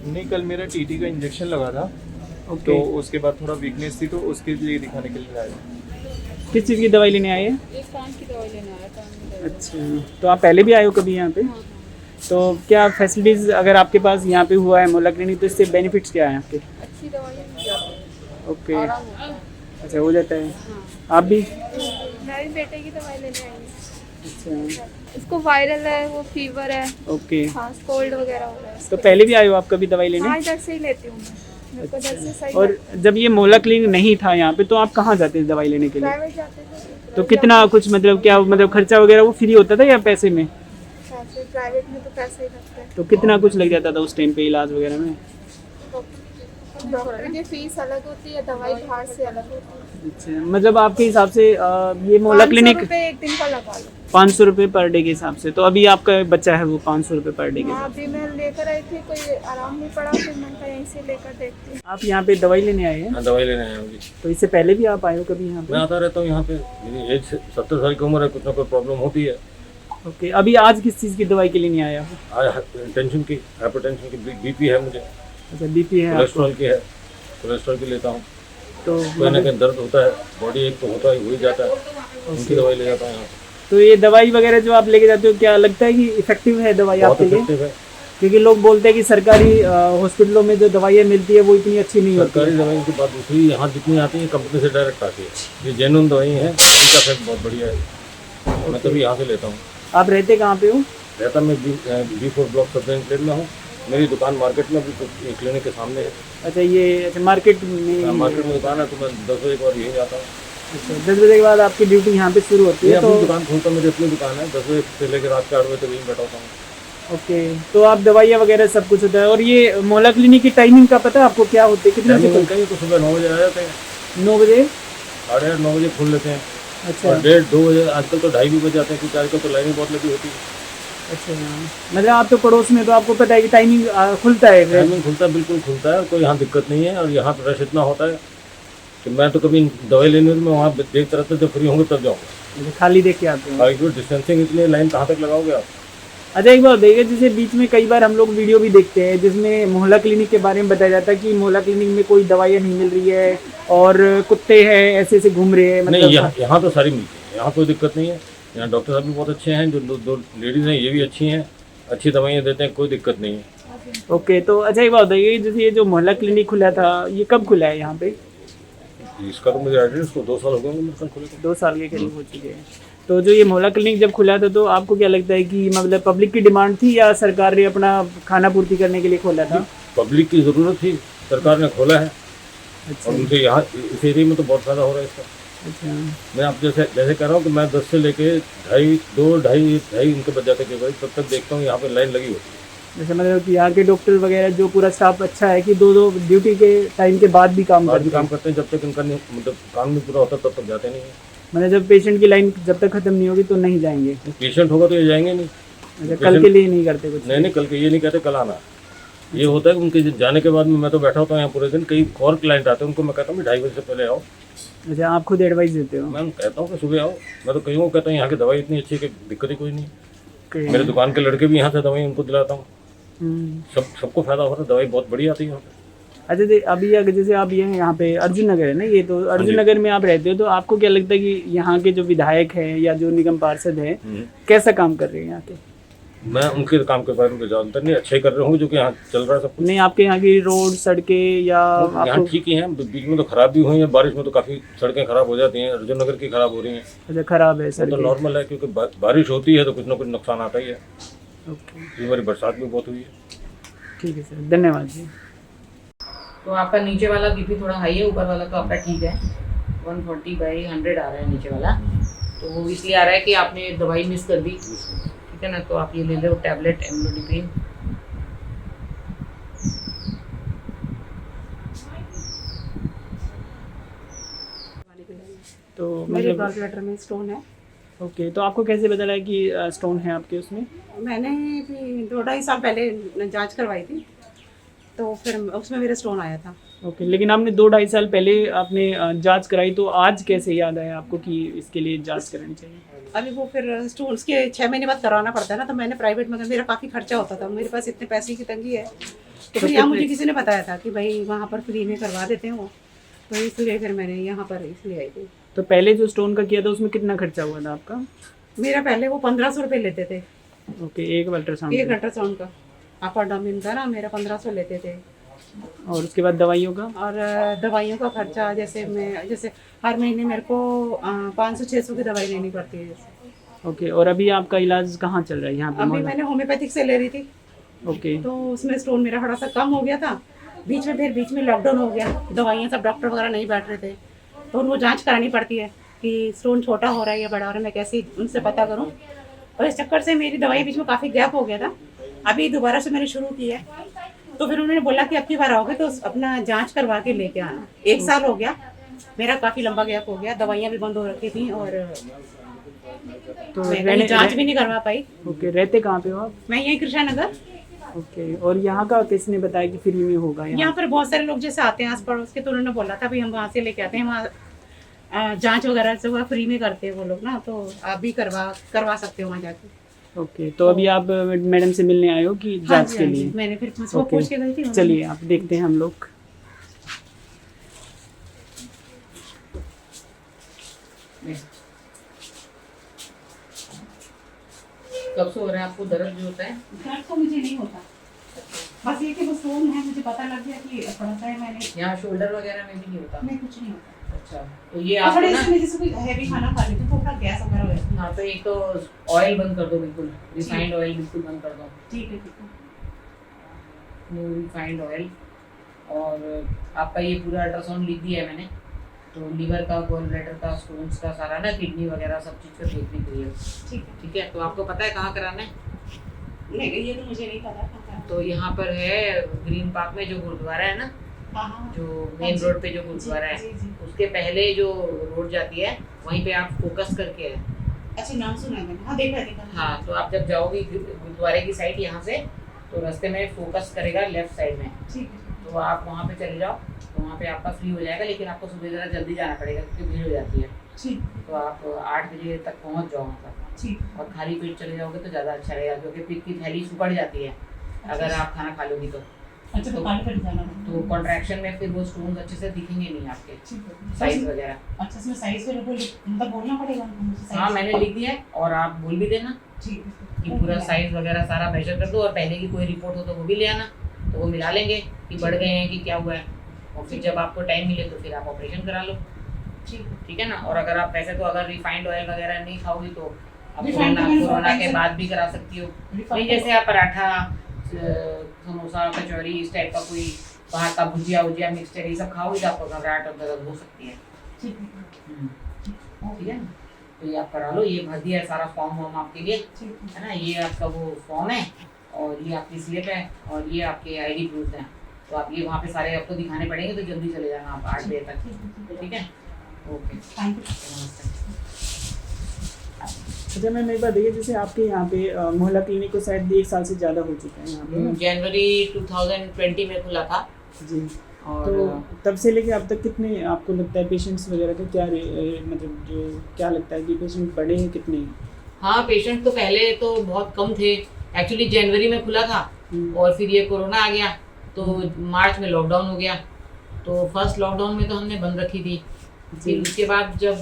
नहीं, कल मेरा टीटी का इंजेक्शन लगा था। ओके। तो उसके बाद थोड़ा वीकनेस थी, तो उसके लिए दिखाने के लिए आया। किस चीज़ की दवाई लेने आए हैं? एक कान की दवाई लेने आया था। अच्छा, तो आप पहले भी आए हो कभी यहाँ पे? हाँ। तो क्या फैसिलिटीज़ अगर आपके पास यहाँ पे हुआ है मोहल्ला क्लिनिक, तो इससे बेनिफिट्स क्या हैं आपके? अच्छी दवाई मिल जाती है, ओके। आराम होता है। अच्छा, हो जाता है। हाँ। आप भी? मैं भी बेटे की दवाई लेने आई हूँ। अच्छा। इसको वायरल है, वो फीवर है, ओके। खांस कोल्ड वगैरह हो रहा है। तो पहले भी आए हो आप कभी दवाई लेने? हाँ, इधर से ही लेती हूँ मैं। मेरे को इधर से सही और जब ये मोहल्ला क्लिनिक नहीं था यहाँ पे, तो आप कहाँ जाते थे दवाई लेने के लिए? प्राइवेट जाते थे। तो कितना कुछ मतलब क्या मतलब खर्चा वगैरह वो फ्री होता था या पैसे में? पैसे प्राइवेट में तो पैसे ही लगते हैं। तो कितना कुछ लग जाता था उस टाइम पे इलाज वगैरह में? डॉक्टर की फीस अलग होती है, दवाई बाहर से अलग होती है। अच्छा, मतलब आपके हिसाब से ये मोहल्ला 500 क्लिनिक रुपए एक दिन का लगा लो। 500 रुपये पर डे के हिसाब से, तो अभी आपका बच्चा है वो 500 रुपये पर डे के हाँ, हिसाब अभी मैं लेकर आई थी, कोई आराम नहीं पड़ा, फिर मैंने कहा यहीं से लेकर देखती हूँ। से। आप यहाँ पे दवाई लेने आए हैं? हाँ, दवाई लेने आया हूँ जी। तो इससे पहले भी आप आए हो कभी यहाँ मैं पे? आता रहता हूँ यहाँ पे। मेरी एज 70 साल की उम्र है, कुछ ना कोई प्रॉब्लम होती है। ओके। अभी आज किस चीज़ की दवाई के लिए नहीं आया हो? आज टेंशन की, हाइपरटेंशन की, बीपी है मुझे, अच्छा, बीपी है आपको? कोलेस्ट्रॉल की है, कोलेस्ट्रॉल की लेता हूँ। तो कोई ना कोई दर्द होता है, बॉडी एक तो होता ही हो ही जाता है, उनकी दवाई ले जाता हूँ यहाँ। तो ये दवाई वगैरह जो आप लेके जाते हो, क्या लगता है कि इफेक्टिव है दवाई बहुत आपके लिए? इफेक्टिव है। क्योंकि लोग बोलते हैं कि सरकारी हॉस्पिटलों में जो दवाइयाँ मिलती है वो इतनी अच्छी नहीं होती सरकारी है। दवाई की बात दूसरी, यहाँ जितनी आती है कंपनी से डायरेक्ट आती है। ये जेन्युइन दवाई है, इनका इफेक्ट बहुत बढ़िया है। मैं तभी यहाँ से लेता हूँ। आप रहते कहाँ पे हो? रहता मैं B4 ब्लॉक सब बैंक में हूँ। मेरी दुकान मार्केट में भी क्लिनिक के सामने है। अच्छा, ये अच्छा मार्केट में? मार्केट में दुकान है, तो मैं 10 बजे के बाद यहीं जाता हूँ। अच्छा, 10 बजे के बाद आपकी ड्यूटी यहाँ पे शुरू होती ये है? अपनी तो दुकान खोलता, मेरी अपनी दुकान है। 10 बजे से लेकर रात के 8 बजे तक यहीं बैठा होता हूँ। ओके। तो आप दवाइयाँ वगैरह सब कुछ होता है। और ये मोहल्ला क्लिनिक की टाइमिंग का पता है आपको क्या होती है? कितने से टाइमिंग कहीं तो सुबह 9 बजे आ जाते हैं, 9 बजे? 8:30 9 बजे खोल लेते हैं। अच्छा। और 1:30 2 बजे, आजकल तो 2:30 भी बज जाते हैं, क्योंकि आजकल तो लाइनिंग बहुत लगी होती है। अच्छा, मतलब आप तो पड़ोस में, तो आपको पता है कि टाइमिंग खुलता है? टाइमिंग खुलता है, बिल्कुल खुलता है, कोई यहाँ दिक्कत नहीं है। और यहाँ पर रश इतना होता है कि मैं तो कभी दवाई लेने में वहाँ देखता रहता हूँ, जब फ्री होंगे तब जाऊँगा। खाली देख के आते हैं? और डिस्टेंसिंग इतनी, लाइन कहाँ तक लगाओगे आप? अच्छा, एक बात देखिए, जैसे बीच में कई बार हम लोग वीडियो भी देखते हैं जिसमें मोहल्ला क्लिनिक के बारे में बताया जाता है कि मोहल्ला क्लिनिक में कोई दवाइयाँ नहीं मिल रही है और कुत्ते हैं ऐसे ऐसे घूम रहे हैं। नहीं, मतलब यहाँ तो सारी मिलती है, यहाँ कोई दिक्कत नहीं है। यहाँ डॉक्टर साहब भी बहुत अच्छे हैं, जो दो लेडीज़ हैं ये भी अच्छी हैं, अच्छी दवाइयाँ देते हैं, कोई दिक्कत नहीं है। ओके। तो अच्छा, एक बात बताइए, जैसे ये जो मोहल्ला क्लिनिक खुला था, ये कब खुला है यहाँ पे? इसका तो मुझे एड्रेस को 2 साल हो गए मेरे ख्याल खुले को। 2 साल के करीब हो चुके हैं। तो जो ये मोहल्ला क्लिनिक जब खुला था, तो आपको क्या लगता है कि मतलब पब्लिक की डिमांड थी या सरकार ने अपना खाना पूर्ति करने के लिए खोला था? पब्लिक की ज़रूरत थी, सरकार ने खोला है। अच्छा। और उनके यहाँ इस एरिया में तो बहुत फ़ायदा हो रहा है इसका। अच्छा। मैं आप जैसे कह रहा हूँ कि मैं 10 से लेके 2:30 इनके बज जाते हैं, तब तक देखता हूँ यहाँ पे लाइन लगी होती है। जैसे मतलब कि यहाँ के डॉक्टर वगैरह जो पूरा स्टाफ अच्छा है कि दो ड्यूटी के टाइम के बाद भी काम बाद भी करते काम हैं? करते हैं, जब तक इनका नहीं, मतलब काम नहीं पूरा होता तब तक जाते नहीं है। मतलब जब पेशेंट की लाइन जब तक खत्म नहीं होगी तो नहीं जाएंगे? पेशेंट होगा तो ये जाएंगे नहीं। अच्छा, कल के लिए नहीं करते कुछ? नहीं, कल के ये नहीं कहते कल आना। ये होता है कि उनके जाने के बाद में मैं तो बैठा होता हूँ यहाँ पूरे दिन। कई और क्लाइंट आते हैं, उनको मैं कहता हूँ 2:30 बजे से पहले आओ। अच्छा, आप खुद एडवाइस देते हो? मैं कहता हूँ कि सुबह आओ। मैं तो कई को कहता हूँ यहाँ की दवाई इतनी अच्छी है कि दिक्कत ही कोई नहीं। Okay. मेरे दुकान के लड़के भी यहाँ से दवाई उनको दिलाता हूँ। हम्म। सबको फायदा हो रहा है, दवाई बहुत बढ़िया आती है यहाँ पे। अच्छा, अभी अगर जैसे आप ये यहाँ पे अर्जुन नगर है ना, ये तो अर्जुन नगर में आप रहते हो, तो आपको क्या लगता है कि यहाँ के जो विधायक हैं या जो निगम पार्षद हैं कैसा काम कर रहे हैं यहाँ के? मैं उनके काम के बारे में जानता नहीं, अच्छे कर रहे होंगे जो कि यहाँ चल रहा है सब कुछ। नहीं, आपके यहाँ की रोड सड़कें या यहाँ आपको? ठीक ही हैं, बीच में तो खराब भी हुई हैं। बारिश में तो काफ़ी सड़कें खराब हो जाती हैं, अर्जुन नगर की खराब हो रही हैं। अच्छा, खराब है वो सर? तो नॉर्मल है, क्योंकि बारिश होती है तो कुछ ना कुछ नुकसान आता ही है। ओके, इस बार बरसात भी बहुत हुई है। ठीक है सर, धन्यवाद जी। तो आपका नीचे वाला बीपी थोड़ा हाई है, ऊपर वाला तो आपका ठीक है। 140/100 आ रहा है नीचे वाला, तो वो इसलिए आ रहा है कि आपने दवाई मिस कर दी, ठीक है ना। तो आप ये ले लो टैबलेट एम्लोडिप्रीन। तो मेरे मतलब गॉल ब्लैडर में स्टोन है। ओके, तो आपको कैसे पता लगा कि स्टोन है आपके उसमें? मैंने भी 2-2.5 साल पहले जांच करवाई थी। तो फिर उसमें मेरा स्टोन आया था। ओके, लेकिन आपने 2-2.5 साल पहले आपने जांच कराई, तो आज कैसे याद आया आपको कि इसके लिए जांच करानी चाहिए? अभी वो फिर स्टोन उसके 6 महीने बाद करवाना पड़ता है ना, तो मैंने प्राइवेट में, मेरा काफ़ी खर्चा होता था, मेरे पास इतने पैसे की तंगी है, तो फिर यहाँ मुझे किसी ने बताया था कि भाई वहाँ पर फ्री में करवा देते हैं वो, तो इसलिए फिर मैंने यहाँ पर इसलिए आई थी। तो पहले जो स्टोन का किया था उसमें कितना खर्चा हुआ था आपका? मेरा पहले वो 1500 रुपये लेते थे ओके, एक अल्ट्रासाउंड एक अल्ट्रासाउंड का, अपर डोमेन का ना, मेरा 1500 लेते थे। और उसके बाद दवाइयों का? और दवाइयों का खर्चा जैसे हर महीने मेरे को 500-600 की दवाई लेनी पड़ती है जैसे। ओके, और अभी आपका इलाज कहाँ चल रहा है यहाँ पे? अभी मैंने होम्योपैथिक से ले रही थी, ओके, तो उसमें स्टोन मेरा थोड़ा सा कम हो गया था, बीच में लॉकडाउन हो गया, दवाइयाँ सब डॉक्टर वगैरह नहीं बैठ रहे थे, तो उनको जांच करानी पड़ती है कि स्टोन छोटा हो रहा है या बड़ा हो रहा है, मैं कैसे उनसे पता करूँ, और इस चक्कर से मेरी दवाई बीच में काफ़ी गैप हो गया था। अभी दोबारा से मैंने शुरू की है, तो फिर उन्होंने बोला कि अब की बार आओगे तो अपना जांच करवा के लेके आना। 1 साल हो गया मेरा, काफ़ी लंबा गैप हो गया, दवाइयाँ भी बंद हो रखी थी और तो मैं जांच भी नहीं करवा पाई। ओके, रहते कहाँ पे हो आप? मैं यही कृष्णा नगर। ओके, और यहाँ का किसने बताया कि फ्री में होगा? यहाँ पर बहुत सारे लोग जैसे आते हैं आस पड़ोस के, तो उन्होंने बोला था भाई हम वहाँ से लेके आते हैं, वहाँ जांच वगैरह से वो फ्री में करते हैं वो लोग ना, तो आप भी करवा सकते हो वहाँ जाके। ओके, तो अभी आप मैडम से मिलने आए हो कि जांच के लिए? मैंने फिर उसको ओके, पूछ के गई थी। चलिए आप देखते हैं हम लोग। कब से हो रहा है आपको दर्द जो होता है? दर्द तो मुझे नहीं होता, बस ये कि वो स्टोन है, मुझे पता लग गया कि पड़ा है, मैंने यहाँ शोल्डर वगैरह में भी नहीं होता? नहीं, कुछ नहीं होता। अच्छा, तो ये और आपको थोड़ी ना, इसमें जैसे कोई हैवी खाना खा लेती हूँ तो थोड़ा गैस वगैरह हो जाती है। हाँ, तो एक तो ऑयल बंद कर दो, बिल्कुल रिफाइंड ऑयल बिल्कुल बंद कर दो, ठीक है। No refined oil. और आपका ये पूरा अल्ट्रासाउंड लिख दिया है मैंने, तो लीवर का, गॉल ब्लैडर का, स्टोन्स का सारा ना, किडनी वगैरह सब चीज़ का देखने के लिए। ठीक है, तो आपको पता है कहाँ कराना है? नहीं, ये तो मुझे नहीं पता। तो यहाँ पर है ग्रीन पार्क में जो गुरुद्वारा है ना, हाँ, जो मेन रोड पे जो गुरुद्वारा है, जी। उसके पहले जो रोड जाती है वहीं पे आप फोकस करके है। अच्छा, नाम सुना है मैंने, हाँ देखा। हाँ, तो आप जब जाओगे गुरुद्वारे की साइड यहाँ से, तो रास्ते में फोकस करेगा लेफ्ट साइड में, ठीक है। तो आप वहाँ पे चले जाओ, तो वहाँ पे आपका फ्री हो जाएगा, लेकिन आपको सुबह ज़रा जल्दी जाना पड़ेगा क्योंकि भीड़ हो जाती है। ठीक। तो आप 8 बजे तक पहुँच जाओ वहाँ पर, ठीक। और खाली पेट चले जाओगे तो ज़्यादा अच्छा रहेगा, क्योंकि पित्त की थैली सुपड़ जाती है अगर आप खाना खा लोगी तो। अच्छा, तो खाली पेट जाना है। तो कॉन्ट्रैक्शन में फिर वो स्टोन्स अच्छे से दिखेंगे नहीं आपके, ठीक है। साइज वगैरह। अच्छा, इसमें साइज वगैरह मतलब बोलना पड़ेगा मुझे साइज? हाँ, मैंने लिख दिया है, और आप बोल भी देना ठीक है कि पूरा साइज वगैरह सारा मेजर कर दो, और पहले की कोई रिपोर्ट हो तो वो भी ले आना, तो वो मिला लेंगे कि बढ़ गए हैं कि क्या हुआ है, और फिर जब आपको टाइम मिले तो फिर आप ऑपरेशन करा लो। ठीक है ना। और अगर आप वैसे तो अगर रिफाइंड ऑयल वगैरह नहीं खाओगी तो आप कोरोना के बाद भी करा सकती हो। नहीं, जैसे आप पराठा, समोसा, कचौरी, इस टाइप का कोई बाहर का भुजिया मिक्सचर ये सब खाओगे तो आपको घबराहट और दर्द हो सकती है। ठीक है ना। तो ये आप करा लो, ये भर दिया है सारा फॉर्म आपके लिए, है ना। ये आपका वो फॉर्म है, और ये आपकी स्लिप है, और ये आपके आईडी प्रूफ हैं। तो आप ये वहाँ पे सारे आपको दिखाने पड़ेंगे, तो जल्दी चले जाना आप 8 बजे तक। ठीक है, ओके, थैंक यू। नमस्ते। अच्छा मैम, एक बात देखिए, जैसे आपके यहाँ पे मोहल्ला क्लिनिक को शायद 1 साल से ज़्यादा हो चुका है यहाँ पे। जनवरी 2020 में खुला था जी। और तो तब से लेके अब तक कितने आपको लगता है पेशेंट्स वगैरह का क्या मतलब जो क्या लगता है कि पेशेंट बढ़े हैं कितने? हाँ, पेशेंट तो पहले तो बहुत कम थे। एक्चुअली जनवरी में खुला था, और फिर ये कोरोना आ गया, तो मार्च में लॉकडाउन हो गया। तो फर्स्ट लॉकडाउन में तो हमने बंद रखी थी। फिर उसके बाद जब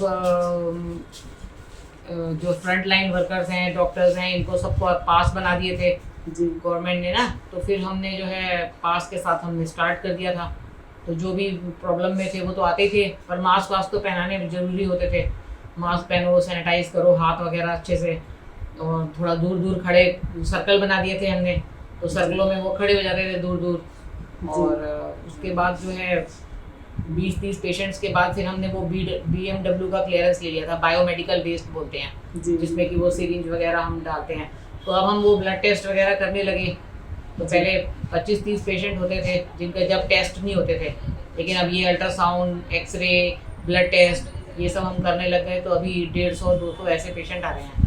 जो फ्रंट लाइन वर्कर्स हैं, डॉक्टर्स हैं, इनको सबको पास बना दिए थे गवर्नमेंट ने ना, तो फिर हमने जो है पास के साथ हमने स्टार्ट कर दिया था। तो जो भी प्रॉब्लम में थे वो तो आते थे, पर मास्क वास्क तो पहनाने जरूरी होते थे। मास्क पहनो, सैनिटाइज करो हाथ वगैरह अच्छे से, और थोड़ा दूर दूर खड़े सर्कल बना दिए थे हमने, तो सर्कलों में वो खड़े हो जाते थे दूर दूर। और उसके बाद जो है 20-30 पेशेंट्स के बाद फिर हमने वो BMW का क्लियरेंस ले लिया था, बायोमेडिकल बेस्ड बोलते हैं, जिसमें कि वो सिरिंज वगैरह हम डालते हैं। तो अब हम वो ब्लड टेस्ट वगैरह करने लगे। तो पहले 25-30 पेशेंट होते थे जिनके जब टेस्ट नहीं होते थे, लेकिन अब ये अल्ट्रासाउंड, एक्सरे, ब्लड टेस्ट ये सब हम करने लग गए। तो अभी 150-200 ऐसे पेशेंट आ रहे हैं।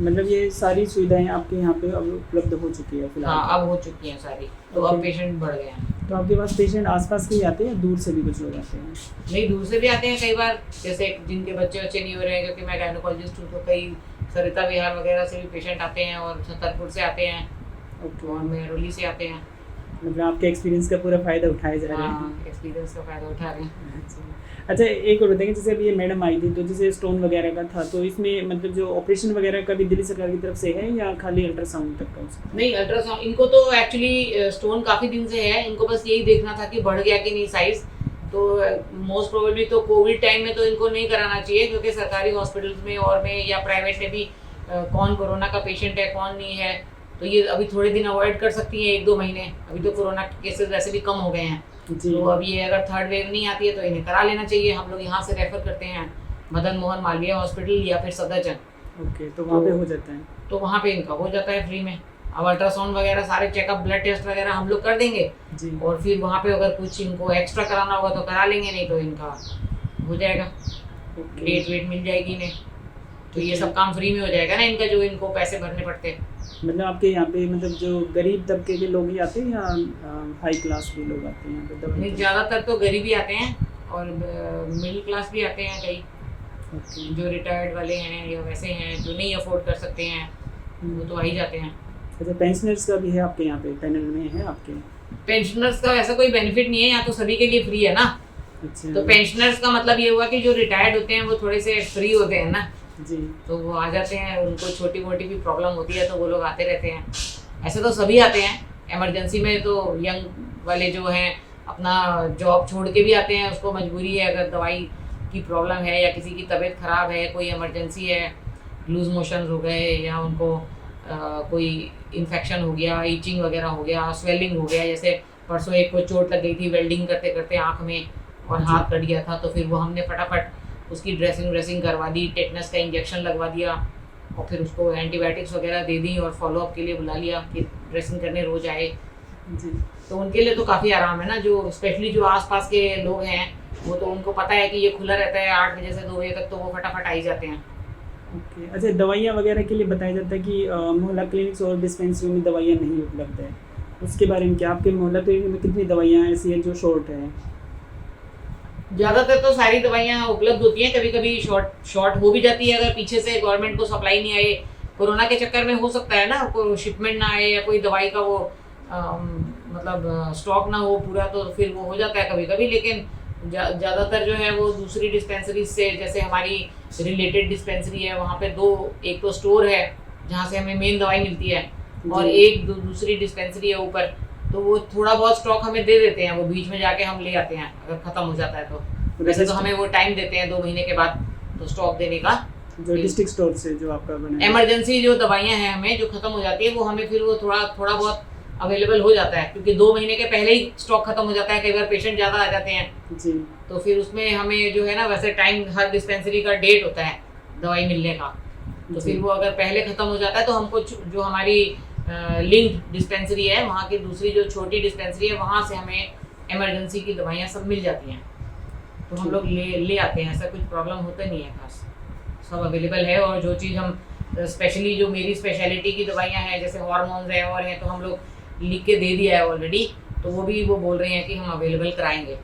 मतलब ये सारी सुविधाएं आपके यहाँ पे अब उपलब्ध हो चुकी है फिलहाल? हाँ, अब हो चुकी हैं सारी, तो अब पेशेंट बढ़ गए हैं। तो आपके पास पेशेंट आसपास के ही आते हैं या दूर से भी कुछ लोग आते हैं? नहीं, दूर से भी आते हैं कई बार, जैसे जिनके बच्चे बच्चे नहीं हो रहे हैं, क्योंकि मैं गायनोकोलॉजिस्ट हूँ, तो कई सरिता विहार वगैरह से भी पेशेंट आते हैं और छतरपुर से आते हैं और मेहरौली से आते हैं। मतलब आपके एक्सपीरियंस का पूरा फ़ायदा उठाए जा रहे हैं। हाँ, एक्सपीरियंस का फ़ायदा उठा रहे हैं। अच्छा, एक और बताएंगे, जैसे अभी ये मैडम आई थी तो जैसे स्टोन वगैरह का था, तो इसमें मतलब जो ऑपरेशन वगैरह का भी दिल्ली सरकार की तरफ से है या खाली अल्ट्रासाउंड तक का उसका? नहीं, अल्ट्रासाउंड इनको तो एक्चुअली स्टोन काफ़ी दिन से है, इनको बस यही देखना था कि बढ़ गया कि नहीं साइज़। तो मोस्ट प्रोबेबली तो कोविड टाइम में तो इनको नहीं कराना चाहिए, क्योंकि सरकारी हॉस्पिटल्स में और में या प्राइवेट में भी कौन कोरोना का पेशेंट है कौन नहीं है, तो ये अभी थोड़े दिन अवॉइड कर सकती हैं, 1-2 महीने। अभी तो कोरोना के केसेस वैसे भी कम हो गए हैं, तो अभी ये अगर थर्ड वेव नहीं आती है तो इन्हें करा लेना चाहिए। हम लोग यहाँ से रेफर करते हैं मदन मोहन मालवीय हॉस्पिटल या फिर सदरजंग। ओके, तो वहाँ पे हो जाता है? तो वहाँ पे इनका हो जाता है फ्री में। अब अल्ट्रासाउंड वगैरह सारे चेकअप, ब्लड टेस्ट वगैरह हम लोग कर देंगे जी। और फिर वहाँ पे अगर कुछ इनको एक्स्ट्रा कराना होगा तो करा लेंगे, नहीं तो इनका हो जाएगा, डेट वेट मिल जाएगी इन्हें। तो ये सब काम फ्री में हो जाएगा ना इनका, जो इनको पैसे भरने पड़ते हैं। मतलब आपके यहाँ पे मतलब जो गरीब तबके के लोग ही आते हैं या हाई क्लास के लोग आते हैं यहाँ पे दवाई? नहीं, ज़्यादातर तो गरीब ही आते हैं और मिडिल क्लास भी आते हैं कई, ओके। जो रिटायर्ड वाले हैं या वैसे हैं जो नहीं अफोर्ड कर सकते हैं, वो तो आ ही जाते हैं। अच्छा, पेंशनर्स का भी है आपके यहाँ पे, पैनल में है आपके? पेंशनर्स का ऐसा कोई बेनिफिट नहीं है, यहाँ तो सभी के लिए फ्री है ना। अच्छा। तो पेंशनर्स का मतलब ये हुआ कि जो रिटायर्ड होते हैं वो थोड़े से फ्री होते हैं ना, जी। तो वो आ जाते हैं, उनको छोटी मोटी भी प्रॉब्लम होती है तो वो लोग आते रहते हैं। ऐसे तो सभी आते हैं, इमरजेंसी में तो यंग वाले जो हैं अपना जॉब छोड़ के भी आते हैं, उसको मजबूरी है, अगर दवाई की प्रॉब्लम है या किसी की तबीयत ख़राब है, कोई इमरजेंसी है, लूज मोशन हो गए या उनको कोई इन्फेक्शन हो गया, ईचिंग वगैरह हो गया, स्वेलिंग हो गया। जैसे परसों एक को चोट लग गई थी वेल्डिंग करते करते आँख में और हाथ कट गया था, तो फिर वो हमने फटाफट उसकी ड्रेसिंग करवा दी, टेटनस का इंजेक्शन लगवा दिया और फिर उसको एंटीबायोटिक्स वगैरह दे दी और फॉलोअप के लिए बुला लिया कि ड्रेसिंग करने रोज आए जी। तो उनके लिए तो काफ़ी आराम है ना। जो स्पेशली जो आसपास के लोग हैं वो तो उनको पता है कि ये खुला रहता है 8 बजे से 2 बजे तक, तो वो फटाफट आ ही जाते हैं। ओके। अच्छा, दवाइयाँ वगैरह के लिए बताया जाता है कि मोहल्ला क्लिनिक्स और डिस्पेंसरी में दवाइयाँ नहीं उपलब्ध है, उसके बारे में क्या? आपके मोहल्ला क्लिनिक में कितनी दवाइयाँ ऐसी हैं जो शॉर्ट है? ज़्यादातर तो सारी दवाइयाँ उपलब्ध होती हैं, कभी कभी शॉर्ट हो भी जाती है अगर पीछे से गवर्नमेंट को सप्लाई नहीं आए। कोरोना के चक्कर में हो सकता है ना, कोई शिपमेंट ना आए या कोई दवाई का वो मतलब स्टॉक ना हो पूरा, तो फिर वो हो जाता है कभी कभी। लेकिन ज़्यादातर जो है वो दूसरी डिस्पेंसरी से, जैसे हमारी रिलेटेड डिस्पेंसरी है वहाँ पे एक तो स्टोर है जहाँ से हमें मेन दवाई मिलती है और एक दूसरी डिस्पेंसरी है ऊपर, तो वो थोड़ा बहुत स्टॉक हमें दे देते हैं, वो बीच में जाके हम ले आते हैं अगर ख़त्म हो जाता है तो। वैसे तो हमें वो टाइम देते हैं 2 महीने के बाद तो स्टॉक देने का। जो डिस्ट्रिक्ट स्टोर से जो आपका बना है, इमरजेंसी जो दवाइयाँ हैं हमें जो ख़त्म हो जाती है वो हमें फिर वो थोड़ा बहुत अवेलेबल हो जाता है, क्योंकि 2 महीने के पहले ही स्टॉक खत्म हो जाता है। कई बार पेशेंट ज़्यादा आ जाते हैं जी, तो फिर उसमें हमें जो है ना, वैसे टाइम हर डिस्पेंसरी का डेट होता है दवाई मिलने का, तो फिर वो अगर पहले ख़त्म हो जाता है तो हमको जो हमारी लिंक्ड डिस्पेंसरी है वहाँ की दूसरी जो छोटी डिस्पेंसरी है वहाँ से हमें इमरजेंसी की दवाइयाँ सब मिल जाती हैं, तो हम लोग ले आते हैं। ऐसा कुछ प्रॉब्लम होता नहीं है खास, सब अवेलेबल है। और जो चीज़ हम स्पेशली जो मेरी स्पेशलिटी की दवाइयाँ हैं जैसे हार्मोन्स हैं और हैं, तो हम लोग लिख के दे दिया है ऑलरेडी, तो वो भी वो बोल रहे हैं कि हम अवेलेबल कराएंगे।